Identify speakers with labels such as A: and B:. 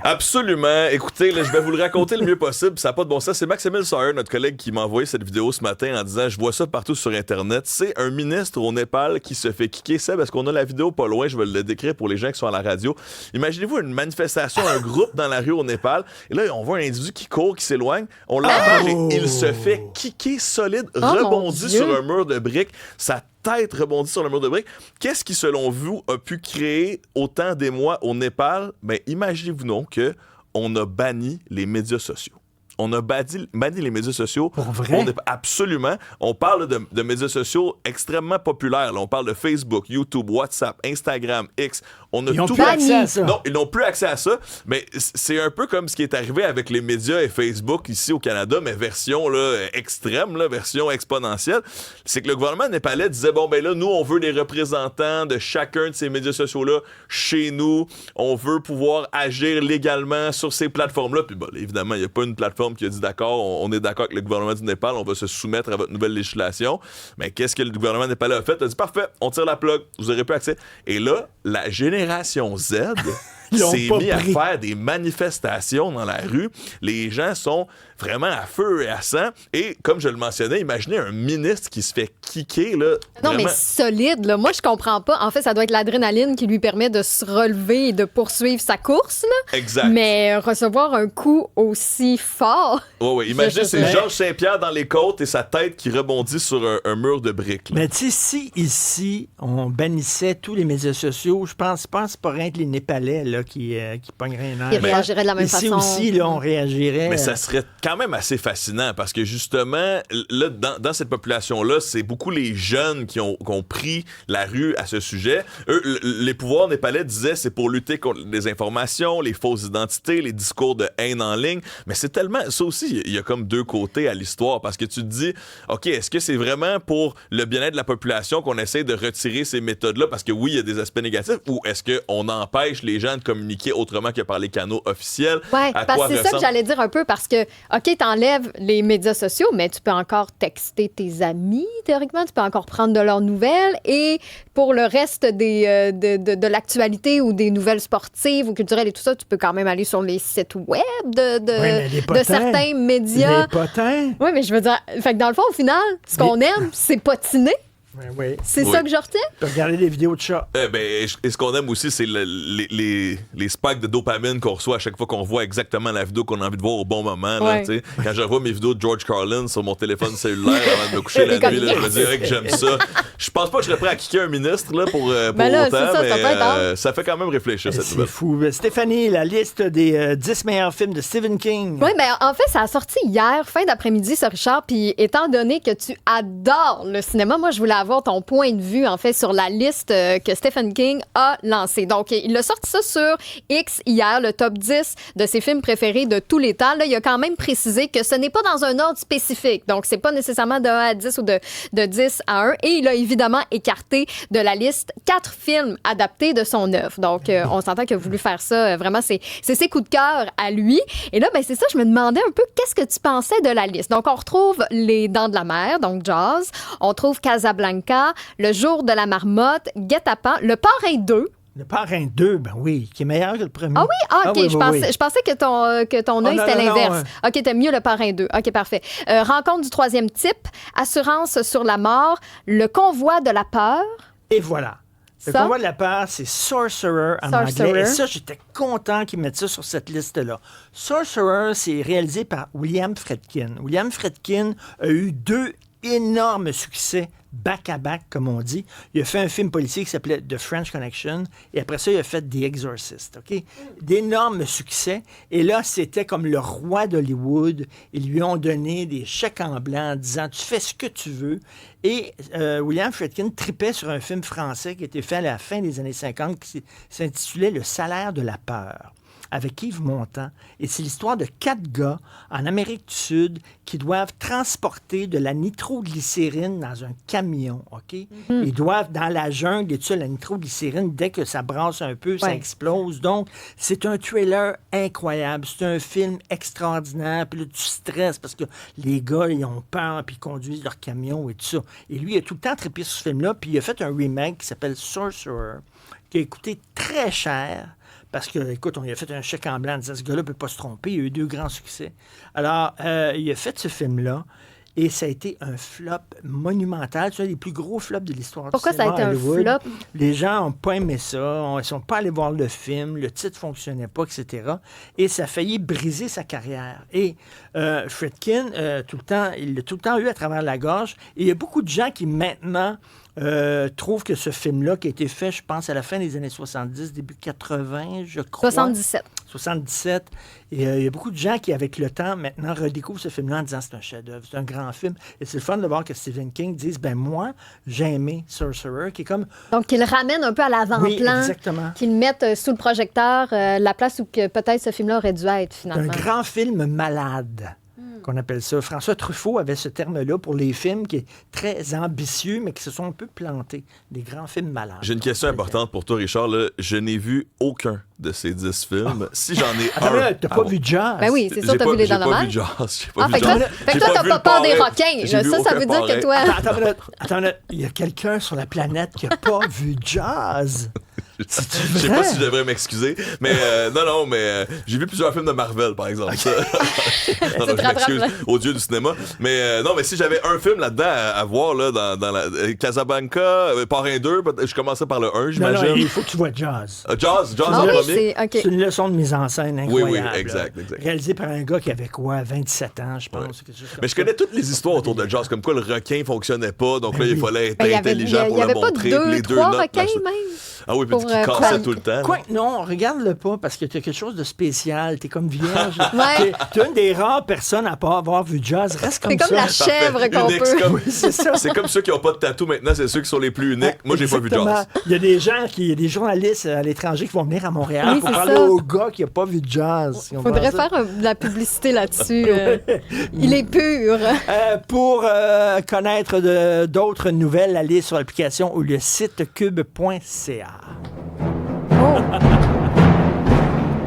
A: Absolument. Écoutez, là, je vais vous le raconter le mieux possible. Ça n'a pas de bon sens. C'est Maxime Sawyer, notre collègue, qui m'a envoyé cette vidéo ce matin en disant « Je vois ça partout sur Internet. » C'est un ministre au Népal qui se fait kicker. Seb, parce qu'on a la vidéo pas loin. Je vais le décrire pour les gens qui sont à la radio. Imaginez-vous une manifestation, un groupe dans la rue au Népal. Et là, on voit un individu qui court, qui s'éloigne. On l'entend et il se fait kicker solide, rebondit sur un mur de briques. Sa tête rebondit sur le mur de briques. Qu'est-ce qui, selon vous, a pu créer autant d'émoi au Népal? Ben, imaginez-vous donc qu'on a banni les médias sociaux. On a banni les médias sociaux.
B: Pour vrai?
A: Absolument. On parle de médias sociaux extrêmement populaires. Là, on parle de Facebook, YouTube, WhatsApp, Instagram, X. On a
B: ils n'ont
A: tout
B: plus accès à ça.
A: Non, ils n'ont plus accès à ça. Mais c'est un peu comme ce qui est arrivé avec les médias et Facebook ici au Canada, mais version là, extrême, là, version exponentielle. C'est que le gouvernement népalais disait, bon, ben là, nous, on veut des représentants de chacun de ces médias sociaux-là chez nous. On veut pouvoir agir légalement sur ces plateformes-là. Puis bon, évidemment, il n'y a pas une plateforme qui a dit d'accord, on est d'accord avec le gouvernement du Népal, on va se soumettre à votre nouvelle législation. Mais qu'est-ce que le gouvernement népalais a fait? Il a dit, parfait, on tire la plug, vous n'aurez plus accès. Et là, la génération Z s'est mis à faire des manifestations dans la rue. Les gens sont vraiment à feu et à sang. Et comme je le mentionnais, imaginez un ministre qui se fait kicker. Là,
C: non,
A: vraiment...
C: mais solide. Là. Moi, je comprends pas. En fait, ça doit être l'adrénaline qui lui permet de se relever et de poursuivre sa course. Là.
A: Exact.
C: Mais recevoir un coup aussi fort...
A: Oui. Imaginez, c'est Georges Saint-Pierre dans les côtes et sa tête qui rebondit sur un mur de briques. Là.
B: Mais tu sais, si ici, on bannissait tous les médias sociaux, je pense pas rien que les Népalais là, qui pogneraient un air.
C: Ils réagiraient de la même
B: ici
C: façon.
B: Ici aussi, là, on réagirait.
A: Mais ça serait quand même assez fascinant parce que justement, là, dans cette population-là, c'est beaucoup les jeunes qui ont pris la rue à ce sujet. Eux, les pouvoirs népalais disaient c'est pour lutter contre les désinformations, les fausses identités, les discours de haine en ligne. Mais c'est tellement... Ça aussi, il y a comme deux côtés à l'histoire parce que tu te dis, OK, est-ce que c'est vraiment pour le bien-être de la population qu'on essaie de retirer ces méthodes-là parce que oui, il y a des aspects négatifs ou est-ce qu'on empêche les gens de communiquer autrement que par les canaux officiels?
C: Oui, parce que c'est ça que j'allais dire un peu parce que, OK, t'enlèves les médias sociaux, mais tu peux encore texter tes amis, théoriquement, tu peux encore prendre de leurs nouvelles et pour le reste de l'actualité ou des nouvelles sportives ou culturelles et tout ça, tu peux quand même aller sur les sites web de certains médias.
B: Les potins.
C: Oui, mais je veux dire, fait que dans le fond, au final, ce qu'on aime, c'est patiner.
B: Oui.
C: C'est ça que je retiens?
B: Tu peux regarder des vidéos de chats.
A: Et ce qu'on aime aussi, c'est les spikes de dopamine qu'on reçoit à chaque fois qu'on voit exactement la vidéo qu'on a envie de voir au bon moment. Là, quand je revois mes vidéos de George Carlin sur mon téléphone cellulaire avant de me coucher la nuit, là, je me dirais que j'aime ça. Je pense pas que je serais prêt à kicker un ministre là, pour autant, mais ça fait quand même réfléchir cette nouvelle.
B: C'est fou. Stéphanie, la liste des 10 meilleurs films de Stephen King.
C: Oui, mais en fait, ça a sorti hier, fin d'après-midi, ça, Richard, puis étant donné que tu adores le cinéma, moi, je voulais avoir ton point de vue, en fait, sur la liste que Stephen King a lancée. Donc, il a sorti ça sur X hier, le top 10 de ses films préférés de tous les temps. Là, il a quand même précisé que ce n'est pas dans un ordre spécifique. Donc, c'est pas nécessairement de 1 à 10 ou de 10 à 1. Et il a évidemment écarté de la liste 4 films adaptés de son œuvre. Donc, on s'entend qu'il a voulu faire ça. Vraiment, c'est ses coups de cœur à lui. Et là, ben, c'est ça, je me demandais un peu qu'est-ce que tu pensais de la liste. Donc, on retrouve Les Dents de la Mer, donc Jaws. On trouve Casablanca, Le Jour de la Marmotte, Guet-apens, Le Parrain 2.
B: Le Parrain 2, ben oui, qui est meilleur que le premier.
C: Ah oui? OK.
B: Oui,
C: je pensais que ton œil, c'était l'inverse.
B: Non.
C: OK, t'aimes mieux Le Parrain 2. OK, parfait. Rencontre du troisième type, Assurance sur la mort, Le Convoi de la peur.
B: Et voilà. Le Convoi de la peur, c'est Sorcerer en anglais. Et ça, j'étais content qu'ils mettent ça sur cette liste-là. Sorcerer, c'est réalisé par William Friedkin. William Friedkin a eu 2 énormes succès back-à-back, comme on dit. Il a fait un film policier qui s'appelait The French Connection, et après ça, il a fait The Exorcist, OK? D'énormes succès, et là, c'était comme le roi d'Hollywood. Ils lui ont donné des chèques en blanc en disant « Tu fais ce que tu veux », et William Friedkin tripait sur un film français qui a été fait à la fin des années 50 qui s'intitulait « Le salaire de la peur ». Avec Yves Montand. Et c'est l'histoire de 4 gars en Amérique du Sud qui doivent transporter de la nitroglycérine dans un camion, OK? Mm-hmm. Ils doivent, dans la jungle, et tout ça, la nitroglycérine, dès que ça brasse un peu, ça explose. Donc, c'est un thriller incroyable. C'est un film extraordinaire. Puis là, tu stresses parce que les gars, ils ont peur, puis ils conduisent leur camion et tout ça. Et lui, il a tout le temps trippé sur ce film-là, puis il a fait un remake qui s'appelle Sorcerer, qui a coûté très cher, parce que, écoute, on lui a fait un chèque en blanc en disant, ce gars-là ne peut pas se tromper. Il a eu 2 grands succès. Alors, il a fait ce film-là. Et ça a été un flop monumental. C'est un des plus gros flops de l'histoire du cinéma.
C: Pourquoi ça a été un flop?
B: Les gens n'ont pas aimé ça. Ils ne sont pas allés voir le film. Le titre ne fonctionnait pas, etc. Et ça a failli briser sa carrière. Et Friedkin, il l'a tout le temps eu à travers la gorge. Et il y a beaucoup de gens qui, maintenant, trouvent que ce film-là, qui a été fait, je pense, à la fin des années 70, début 80, je crois. 77. Et il y a beaucoup de gens qui, avec le temps, maintenant, redécouvrent ce film-là en disant c'est un chef-d'œuvre, c'est un grand film. Et c'est le fun de voir que Stephen King dise moi, j'ai aimé Sorcerer, qui est comme.
C: Donc, qu'il ramène un peu à l'avant-plan.
B: Oui, exactement.
C: Qu'il mette sous le projecteur la place où que peut-être ce film-là aurait dû être, finalement.
B: Un grand film malade. Qu'on appelle ça. François Truffaut avait ce terme-là pour les films qui est très ambitieux, mais qui se sont un peu plantés. Des grands films malades.
A: J'ai une question importante pour toi, Richard. Là. Je n'ai vu aucun de ces 10 films. Si j'en ai un...
B: T'as pas vu Jazz?
C: Ben oui, c'est sûr, t'as vu Les Dents de la Mer.
A: J'ai pas vu
C: Jazz. Fait que toi, t'as pas peur des requins. Ça veut dire que toi...
B: Attends, il y a quelqu'un sur la planète qui a pas vu Jazz.
A: Je sais pas si je devrais m'excuser, mais mais j'ai vu plusieurs films de Marvel, par exemple. Non, je m'excuse au dieu du cinéma. Mais mais si j'avais un film là-dedans à voir là, dans la Casablanca, Parrain 2, je commençais par le 1, j'imagine.
B: Non, il faut que tu vois Jazz.
A: Jazz le premier.
B: C'est une leçon de mise en scène incroyable.
A: Oui, exact.
B: Réalisé par un gars qui avait 27 ans, je pense.
A: Ouais. Mais je connais toutes les histoires autour de Jazz, comme quoi le requin fonctionnait pas, donc là, il fallait être intelligent pour le montrer.
C: Il y avait pas 3 requins, même.
A: Ah oui, puis qui cassait tout le temps.
B: Non, regarde-le pas, parce que tu as quelque chose de spécial. Tu es comme vierge. Tu es une des rares personnes à pas avoir vu Jazz. Reste comme ça.
C: C'est comme la chèvre qu'on peut.
B: C'est ça.
A: C'est comme ceux qui n'ont pas de tatou maintenant, c'est ceux qui sont les plus uniques. Moi, j'ai pas vu Jazz.
B: Il y a des gens, il y a des journalistes à l'étranger qui vont venir à Montréal pour parler au gars qui n'a pas vu Jazz.
C: Il faudrait faire de la publicité là-dessus. Il est pur.
B: Pour connaître d'autres nouvelles, allez sur l'application ou le site cube.ca.
C: Oh!